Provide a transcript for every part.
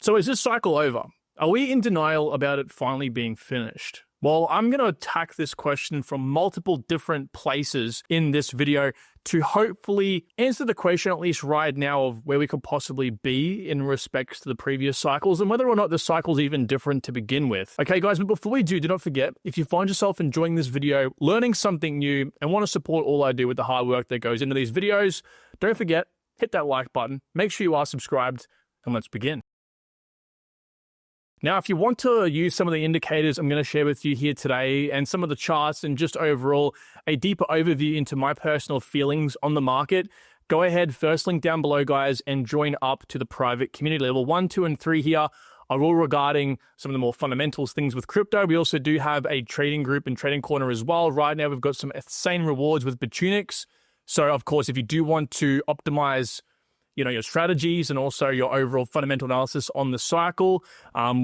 So is this cycle over? Are we in denial about it finally being finished? Well, I'm going to attack this question from multiple different places in this video to hopefully answer the question, at least right now, of where we could possibly be in respect to the previous cycles and whether or not the cycle's even different to begin with. Okay, guys, but before we do not forget, if you find yourself enjoying this video, learning something new, and want to support all I do with the hard work that goes into these videos, don't forget, hit that like button, make sure you are subscribed, and let's begin. Now, if you want to use some of the indicators I'm going to share with you here today and some of the charts and just overall a deeper overview into my personal feelings on the market, go ahead, first link down below, guys, and join up to the private community. Level 1, 2, and 3 here are all regarding some of the more fundamentals things with crypto. We also do have a trading group and trading corner as well. Right now, we've got some insane rewards with Bitunics. So, of course, if you do want to optimize your strategies and also your overall fundamental analysis on the cycle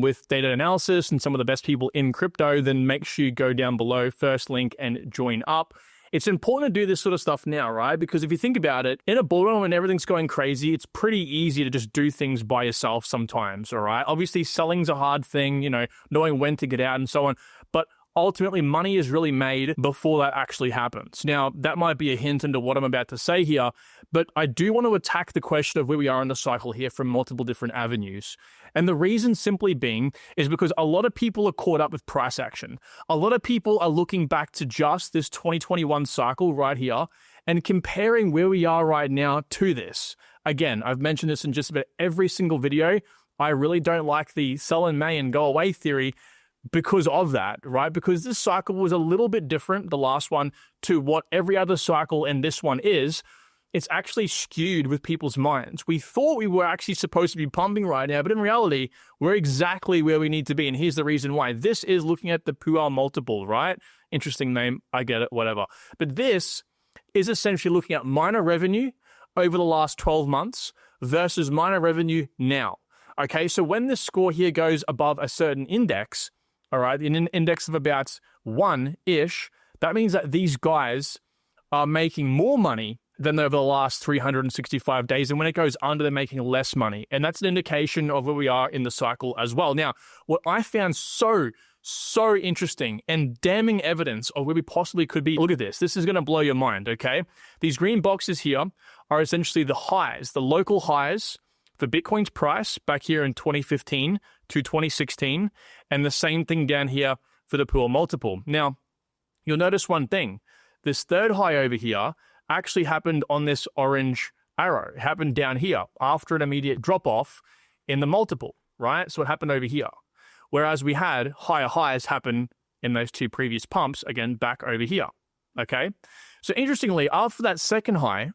with data analysis and some of the best people in crypto, then make sure you go down below, first link, and join up. It's important to do this sort of stuff now, right? Because if you think about it, in a bull run when everything's going crazy, it's pretty easy to just do things by yourself sometimes, all right? Obviously, selling's a hard thing, knowing when to get out and so on. But ultimately, money is really made before that actually happens. Now, that might be a hint into what I'm about to say here, but I do want to attack the question of where we are in the cycle here from multiple different avenues. And the reason simply being is because a lot of people are caught up with price action. A lot of people are looking back to just this 2021 cycle right here and comparing where we are right now to this. Again, I've mentioned this in just about every single video. I really don't like the sell in May and go away theory because of that, right? Because this cycle was a little bit different, the last one, to what every other cycle and this one is. It's actually skewed with people's minds. We thought we were actually supposed to be pumping right now, but in reality, we're exactly where we need to be. And here's the reason why. This is looking at the Puell multiple, right? Interesting name, I get it, whatever. But this is essentially looking at miner revenue over the last 12 months versus miner revenue now. Okay, so when this score here goes above a certain index, all right, in an index of about 1-ish, that means that these guys are making more money than over the last 365 days. And when it goes under, they're making less money. And that's an indication of where we are in the cycle as well. Now, what I found so interesting and damning evidence of where we possibly could be, look at this. This is going to blow your mind, okay? These green boxes here are essentially the highs, the local highs for Bitcoin's price back here in 2015 to 2016, and the same thing down here for the Puell multiple. Now, you'll notice one thing. This third high over here actually happened on this orange arrow. It happened down here after an immediate drop-off in the multiple, right? So it happened over here. Whereas we had higher highs happen in those two previous pumps, again, back over here, okay? So interestingly, after that second high,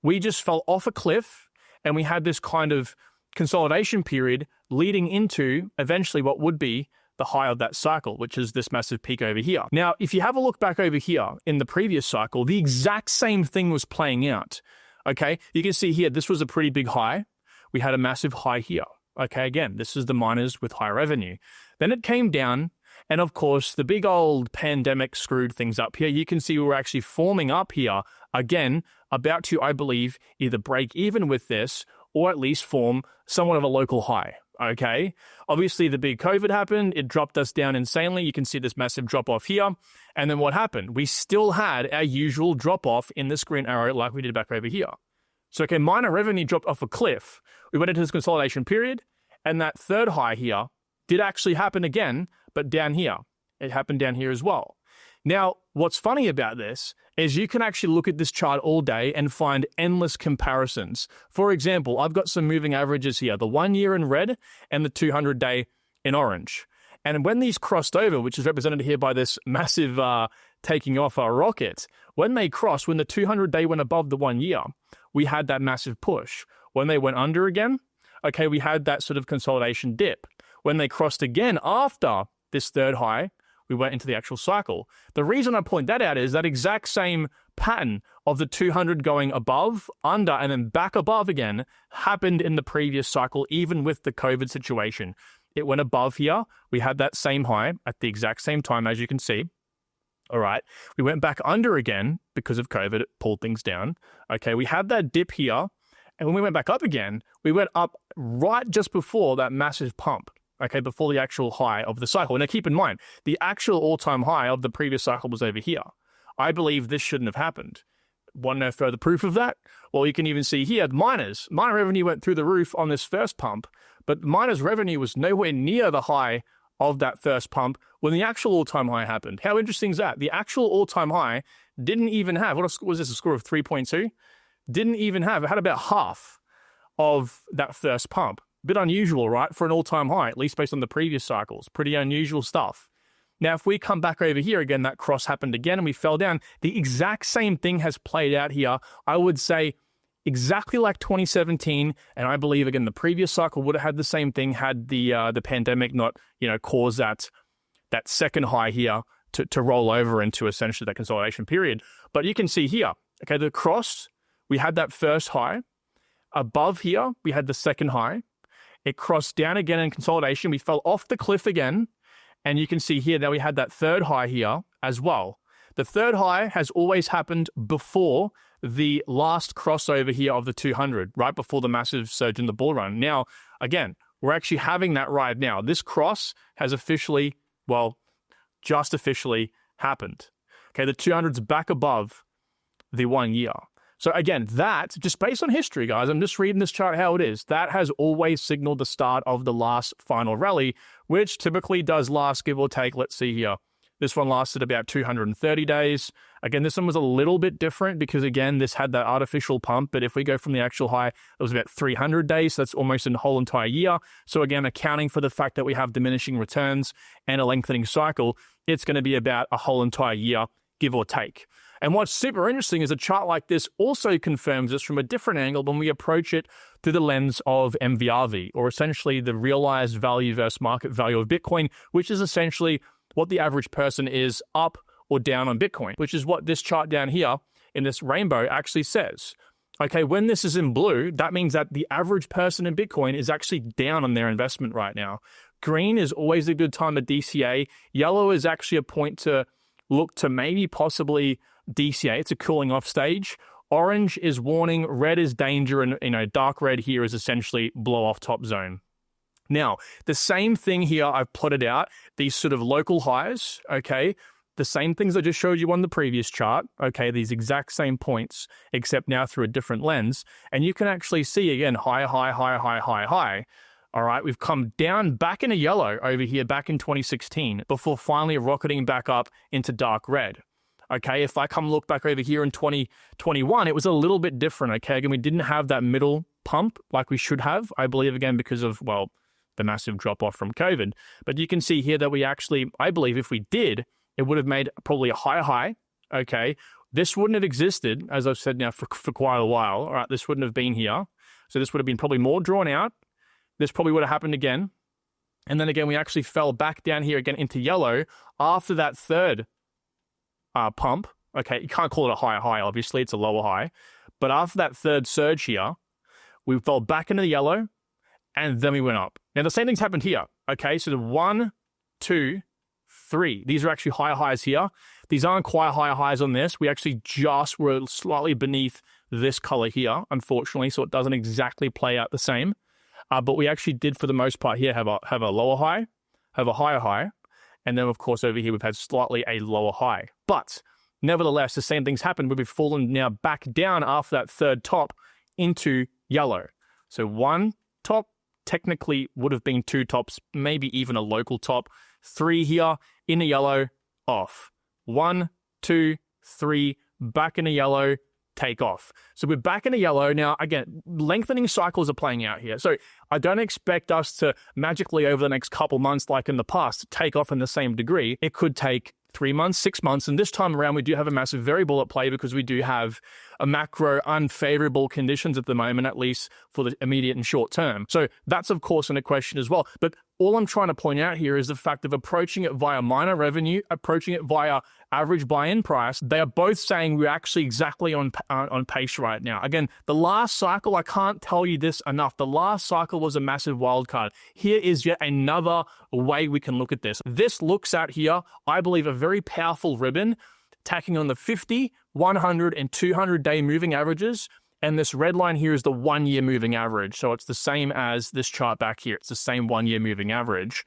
we just fell off a cliff and we had this kind of consolidation period leading into eventually what would be the high of that cycle, which is this massive peak over here. Now, if you have a look back over here in the previous cycle, the exact same thing was playing out, okay? You can see here, this was a pretty big high. We had a massive high here, okay? Again, this is the miners with high revenue. Then it came down, and of course, the big old pandemic screwed things up here. You can see we're actually forming up here, again, about to, I believe, either break even with this or at least form somewhat of a local high, okay? Obviously, the big COVID happened. It dropped us down insanely. You can see this massive drop-off here. And then what happened? We still had our usual drop-off in this green arrow like we did back over here. So, okay, miner revenue dropped off a cliff. We went into this consolidation period, and that third high here did actually happen again, but down here. It happened down here as well. Now, what's funny about this is you can actually look at this chart all day and find endless comparisons. For example, I've got some moving averages here, the 1 year in red and the 200-day in orange. And when these crossed over, which is represented here by this massive taking off our rocket, when they crossed, when the 200-day went above the 1 year, we had that massive push. When they went under again, okay, we had that sort of consolidation dip. When they crossed again after this third high, we went into the actual cycle. The reason I point that out is that exact same pattern of the 200 going above, under, and then back above again happened in the previous cycle, even with the COVID situation. It went above here. We had that same high at the exact same time, as you can see. All right. We went back under again because of COVID. It pulled things down. Okay. We had that dip here. And when we went back up again, we went up right just before that massive pump, okay, before the actual high of the cycle. Now, keep in mind, the actual all-time high of the previous cycle was over here. I believe this shouldn't have happened. Want to know further proof of that? Well, you can even see here, miner revenue went through the roof on this first pump, but miners' revenue was nowhere near the high of that first pump when the actual all-time high happened. How interesting is that? The actual all-time high didn't even have, what was this, a score of 3.2? Didn't even have, it had about half of that first pump. Bit unusual, right, for an all-time high, at least based on the previous cycles. Pretty unusual stuff. Now, if we come back over here again, that cross happened again and we fell down. The exact same thing has played out here. I would say exactly like 2017, and I believe, again, the previous cycle would have had the same thing had the pandemic not, caused that second high here to roll over into essentially that consolidation period. But you can see here, okay, the cross, we had that first high. Above here, we had the second high. It crossed down again in consolidation. We fell off the cliff again. And you can see here that we had that third high here as well. The third high has always happened before the last crossover here of the 200, right before the massive surge in the bull run. Now, again, we're actually having that right now. This cross has officially, just officially happened. Okay, the 200's back above the 1 year. So again, that, just based on history, guys, I'm just reading this chart how it is, that has always signaled the start of the last final rally, which typically does last, give or take, let's see here. This one lasted about 230 days. Again, this one was a little bit different because, again, this had that artificial pump, but if we go from the actual high, it was about 300 days. So that's almost a whole entire year. So again, accounting for the fact that we have diminishing returns and a lengthening cycle, it's going to be about a whole entire year, give or take. And what's super interesting is a chart like this also confirms this from a different angle when we approach it through the lens of MVRV, or essentially the realized value versus market value of Bitcoin, which is essentially what the average person is up or down on Bitcoin, which is what this chart down here in this rainbow actually says. Okay, when this is in blue, that means that the average person in Bitcoin is actually down on their investment right now. Green is always a good time at DCA. Yellow is actually a point to look to maybe possibly DCA. It's a cooling off stage. Orange is warning, red is danger, and dark red here is essentially blow off top zone. Now, the same thing here I've plotted out, these sort of local highs, okay? The same things I just showed you on the previous chart, okay? These exact same points, except now through a different lens. And you can actually see, again, high, high, high, high, high, high. All right, we've come down back into yellow over here back in 2016 before finally rocketing back up into dark red. Okay, if I come look back over here in 2021, it was a little bit different, okay? Again, we didn't have that middle pump like we should have, I believe, again, because of, the massive drop-off from COVID. But you can see here that we actually, I believe if we did, it would have made probably a higher high, okay? This wouldn't have existed, as I've said now, for quite a while, all right? This wouldn't have been here. So this would have been probably more drawn out. This probably would have happened again. And then again, we actually fell back down here again into yellow after that third pump. Okay, you can't call it a higher high, obviously, it's a lower high. But after that third surge here, we fell back into the yellow, and then we went up. Now, the same thing's happened here, okay? So the 1, 2, 3. These are actually higher highs here. These aren't quite higher highs on this. We actually just were slightly beneath this color here, unfortunately, so it doesn't exactly play out the same. But we actually did, for the most part here, have a lower high, have a higher high, and then, of course, over here, we've had slightly a lower high. But nevertheless, the same thing's happened. We've fallen now back down after that third top into yellow. So one top technically would have been two tops, maybe even a local top. 3 here in the yellow, off. 1, 2, 3, back in the yellow, take off. So we're back in the yellow. Now, again, lengthening cycles are playing out here. So I don't expect us to magically over the next couple months, like in the past, take off in the same degree. It could take 3 months, 6 months. And this time around, we do have a massive variable at play because we do have a macro unfavorable conditions at the moment, at least for the immediate and short term. So that's, of course, in a question as well. But all I'm trying to point out here is the fact of approaching it via miner revenue, approaching it via average buy-in price. They are both saying we're actually exactly on pace right now. Again, the last cycle, I can't tell you this enough. The last cycle was a massive wildcard. Here is yet another way we can look at this. This looks at here, I believe, a very powerful ribbon tacking on the 50, 100, and 200 day moving averages And this red line here is the 1 year moving average. So it's the same as this chart back here. It's the same 1 year moving average.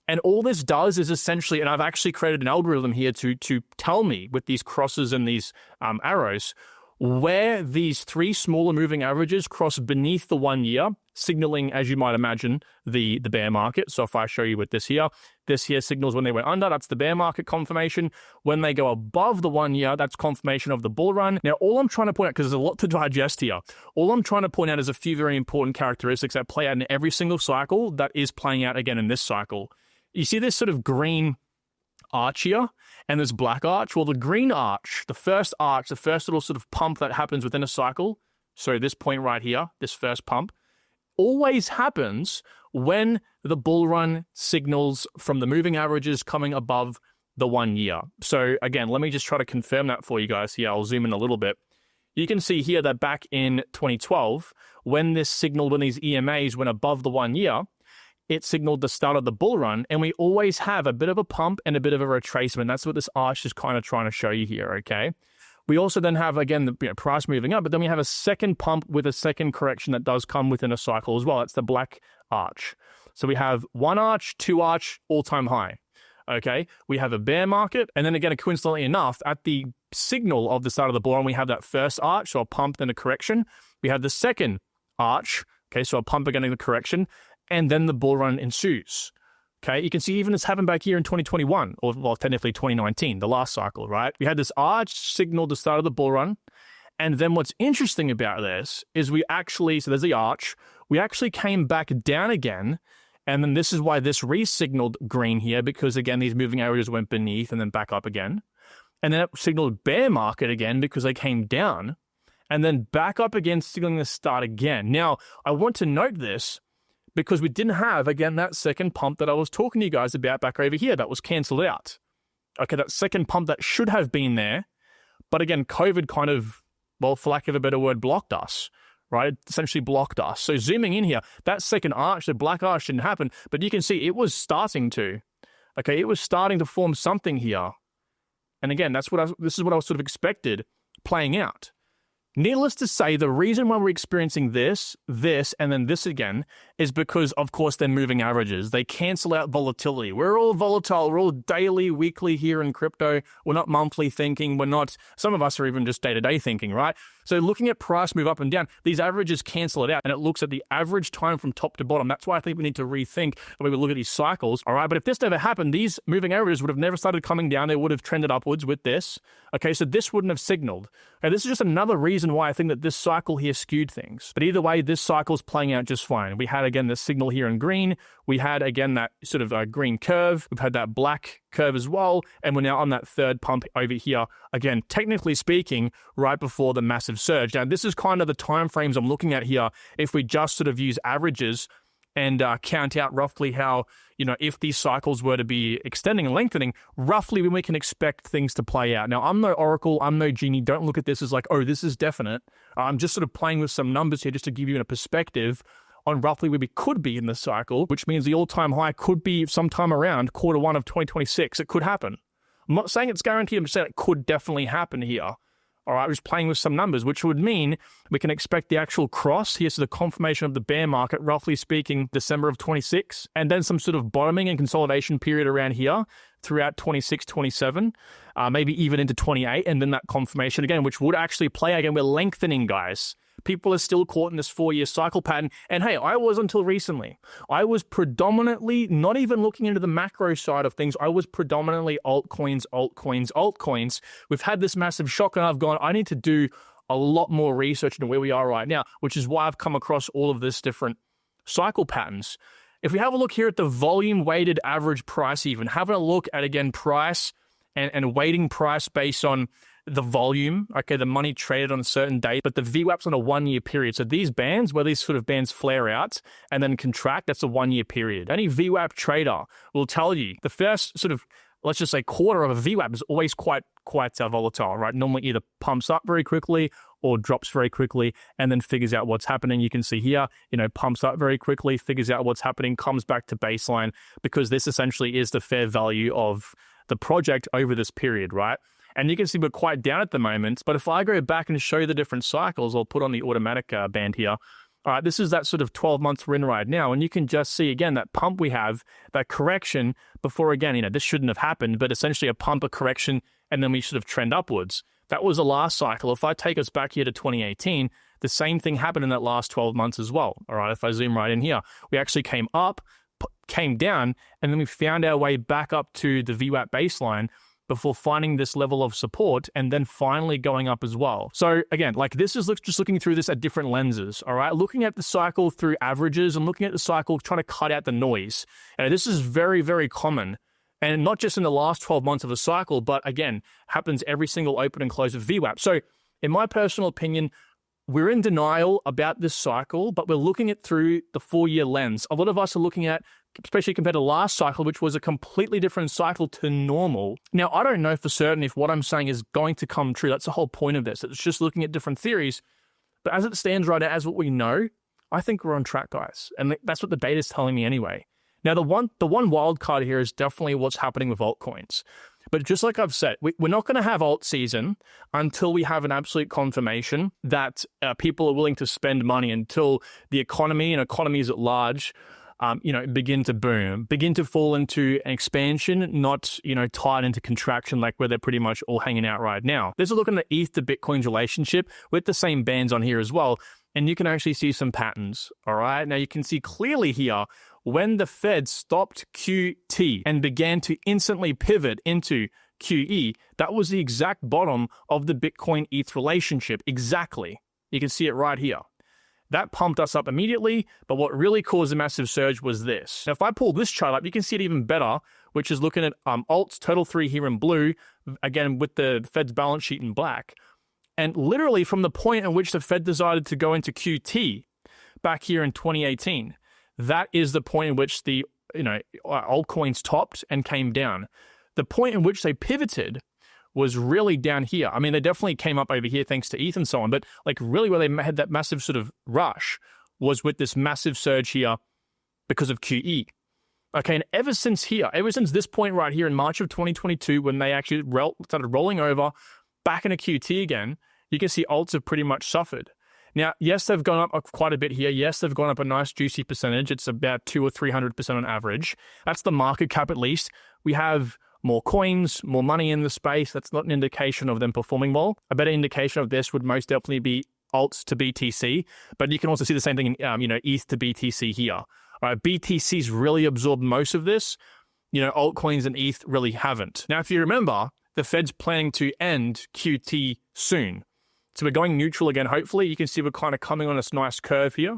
And all this does is essentially, and I've actually created an algorithm here to tell me with these crosses and these arrows, where these three smaller moving averages cross beneath the 1 year, signaling, as you might imagine, the bear market. So if I show you with this here signals when they went under, that's the bear market confirmation. When they go above the 1 year, that's confirmation of the bull run. Now, all I'm trying to point out, because there's a lot to digest here, all I'm trying to point out is a few very important characteristics that play out in every single cycle that is playing out again in this cycle. You see this sort of green arch here and this black arch? Well, the green arch, the first little sort of pump that happens within a cycle, so this point right here, this first pump, always happens when the bull run signals from the moving averages coming above the 1 year. So again, let me just try to confirm that for you guys here. I'll zoom in a little bit. You can see here that back in 2012, when these EMAs went above the 1 year, it signaled the start of the bull run, and we always have a bit of a pump and a bit of a retracement. That's what this arch is kind of trying to show you here, okay? We also then have, again, the price moving up, but then we have a second pump with a second correction that does come within a cycle as well. That's the black arch. So we have one arch, two arch, all-time high, okay? We have a bear market, and then again, coincidentally enough, at the signal of the start of the bull run, we have that first arch, so a pump, then a correction. We have the second arch, okay, so a pump again and a correction, and then the bull run ensues. Okay, you can see even this happened back here in 2021, or well, technically 2019, the last cycle, right? We had this arch signal the start of the bull run, and then what's interesting about this is so there's the arch, we actually came back down again, and then this is why this re-signaled green here, because again, these moving averages went beneath and then back up again. And then it signaled bear market again because they came down, and then back up again, signaling the start again. Now, I want to note this, because we didn't have, again, that second pump that I was talking to you guys about back over here that was cancelled out. Okay, that second pump that should have been there, but again, COVID kind of, well, for lack of a better word, blocked us, right? It essentially blocked us. So zooming in here, that second arch, the black arch didn't happen, but you can see it was starting to. Okay, it was starting to form something here. And again, this is what I was sort of expected playing out. Needless to say, the reason why we're experiencing this, and then this again is because, of course, they're moving averages. They cancel out volatility. We're all volatile. We're all daily, weekly here in crypto. We're not monthly thinking. Some of us are even just day-to-day thinking, right? So looking at price move up and down, these averages cancel it out, and it looks at the average time from top to bottom. That's why I think we need to rethink the way we look at these cycles, all right? But if this never happened, these moving averages would have never started coming down. They would have trended upwards with this. Okay, so this wouldn't have signaled. Okay, this is just another reason why I think that this cycle here skewed things. But either way, this cycle's playing out just fine. We had, again, the signal here in green. We had, again, that sort of green curve. We've had that black curve as well. And we're now on that third pump over here. Again, technically speaking, right before the massive surge. Now, this is kind of the time frames I'm looking at here. If we just sort of use averages and count out roughly how, if these cycles were to be extending and lengthening, roughly when we can expect things to play out. Now, I'm no oracle, I'm no genie. Don't look at this as like, oh, this is definite. I'm just sort of playing with some numbers here just to give you a perspective on roughly where we could be in the cycle, which means the all-time high could be sometime around Q1 of 2026. It could happen. I'm not saying it's guaranteed. I'm just saying it could definitely happen here. All right, we're just playing with some numbers, which would mean we can expect the actual cross. Here's the confirmation of the bear market, roughly speaking, December of 26, and then some sort of bottoming and consolidation period around here throughout 26, 27, maybe even into 28, and then that confirmation again, which would actually play again. We're lengthening, guys. People are still caught in this 4-year cycle pattern. And hey, I was until recently. I was predominantly not even looking into the macro side of things. I was predominantly altcoins. We've had this massive shock and I've gone, I need to do a lot more research into where we are right now, which is why I've come across all of this different cycle patterns. If we have a look here at the volume weighted average price, even having a look at, again, price and weighting price based on the volume, okay, the money traded on a certain date, but the VWAP's on a 1-year period. So these bands, where these sort of bands flare out and then contract, that's a 1-year period. Any VWAP trader will tell you the first sort of, let's just say, quarter of a VWAP is always quite volatile, right? Normally either pumps up very quickly or drops very quickly and then figures out what's happening. You can see here, pumps up very quickly, figures out what's happening, comes back to baseline, because this essentially is the fair value of the project over this period, right? And you can see we're quite down at the moment. But if I go back and show the different cycles, I'll put on the automatic band here. All right, this is that sort of 12 months we're in right now. And you can just see, again, that pump we have, that correction before, again, this shouldn't have happened, but essentially a pump, a correction, and then we sort of trend upwards. That was the last cycle. If I take us back here to 2018, the same thing happened in that last 12 months as well. All right, if I zoom right in here, we actually came up, came down, and then we found our way back up to the VWAP baseline before finding this level of support and then finally going up as well. So again, like this is just looking through this at different lenses, all right? Looking at the cycle through averages and looking at the cycle, trying to cut out the noise. And this is very, very common. And not just in the last 12 months of a cycle, but again, happens every single open and close of VWAP. So in my personal opinion, we're in denial about this cycle, but we're looking at through the 4-year lens. A lot of us are looking at, especially compared to last cycle, which was a completely different cycle to normal. Now, I don't know for certain if what I'm saying is going to come true. That's the whole point of this. It's just looking at different theories. But as it stands right now, as what we know, I think we're on track, guys. And that's what the data is telling me anyway. Now, the one wild card here is definitely what's happening with altcoins. But just like I've said, we're not going to have alt season until we have an absolute confirmation that people are willing to spend money, until the economy and economies at large, begin to boom, begin to fall into an expansion, not, tied into contraction like where they're pretty much all hanging out right now. There's a look at the ETH to Bitcoin's relationship with the same bands on here as well. And you can actually see some patterns, all right? Now you can see clearly here when the Fed stopped QT and began to instantly pivot into QE, that was the exact bottom of the Bitcoin ETH relationship. Exactly. You can see it right here. That pumped us up immediately, but what really caused a massive surge was this. Now, if I pull this chart up, you can see it even better, which is looking at alts, total 3 here in blue, again with the Fed's balance sheet in black. And literally from the point at which the Fed decided to go into QT back here in 2018, that is the point in which the altcoins topped and came down. The point in which they pivoted was really down here. I mean, they definitely came up over here thanks to ETH and so on, but like really where they had that massive sort of rush was with this massive surge here because of QE. Okay, and ever since this point right here in March of 2022, when they actually started rolling over back into QT again, you can see alts have pretty much suffered. Now, yes, they've gone up quite a bit here. Yes, they've gone up a nice juicy percentage. It's about 200 or 300% on average. That's the market cap at least. We have more coins, more money in the space. That's not an indication of them performing well. A better indication of this would most definitely be alts to BTC, but you can also see the same thing in ETH to BTC here. All right, BTC's really absorbed most of this. Altcoins and ETH really haven't. Now, if you remember, the Fed's planning to end QT soon. So we're going neutral again. Hopefully, you can see we're kind of coming on this nice curve here.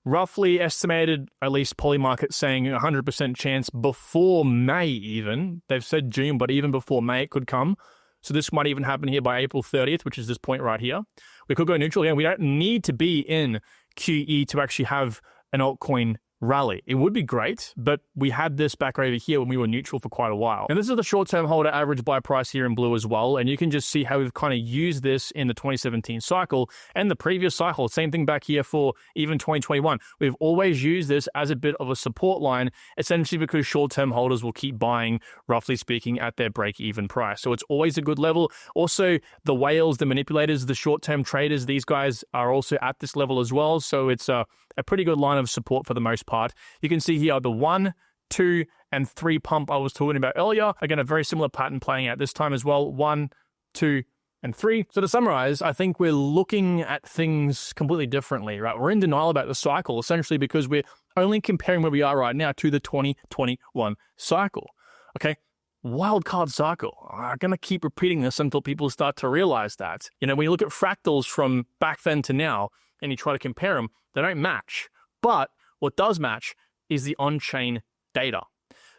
Roughly estimated, at least Polymarket saying 100% chance before May even. They've said June, but even before May it could come. So this might even happen here by April 30th, which is this point right here. We could go neutral again. We don't need to be in QE to actually have an altcoin rally. It would be great, but we had this back over here when we were neutral for quite a while. And this is the short-term holder average buy price here in blue as well. And you can just see how we've kind of used this in the 2017 cycle and the previous cycle. Same thing back here for even 2021. We've always used this as a bit of a support line, essentially because short-term holders will keep buying, roughly speaking, at their break-even price. So it's always a good level. Also, the whales, the manipulators, the short-term traders, these guys are also at this level as well. So it's a pretty good line of support for the most part. You can see here the 1, 2, and 3 pump I was talking about earlier. Again, a very similar pattern playing out this time as well. 1, 2, and 3. So to summarize, I think we're looking at things completely differently, right? We're in denial about the cycle, essentially because we're only comparing where we are right now to the 2021 cycle. Okay? Wild card cycle. I'm going to keep repeating this until people start to realize that. When you look at fractals from back then to now, and you try to compare them, they don't match. But what does match is the on-chain data.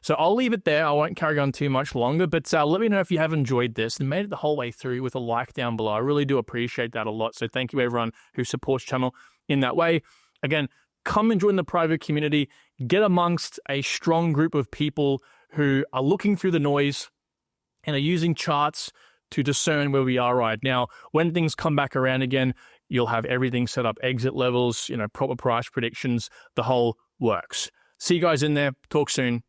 So I'll leave it there. I won't carry on too much longer, but let me know if you have enjoyed this and made it the whole way through with a like down below. I really do appreciate that a lot. So thank you everyone who supports the channel in that way. Again, come and join the private community. Get amongst a strong group of people who are looking through the noise and are using charts to discern where we are right now. When things come back around again, you'll have everything set up, exit levels, proper price predictions, the whole works. See you guys in there. Talk soon.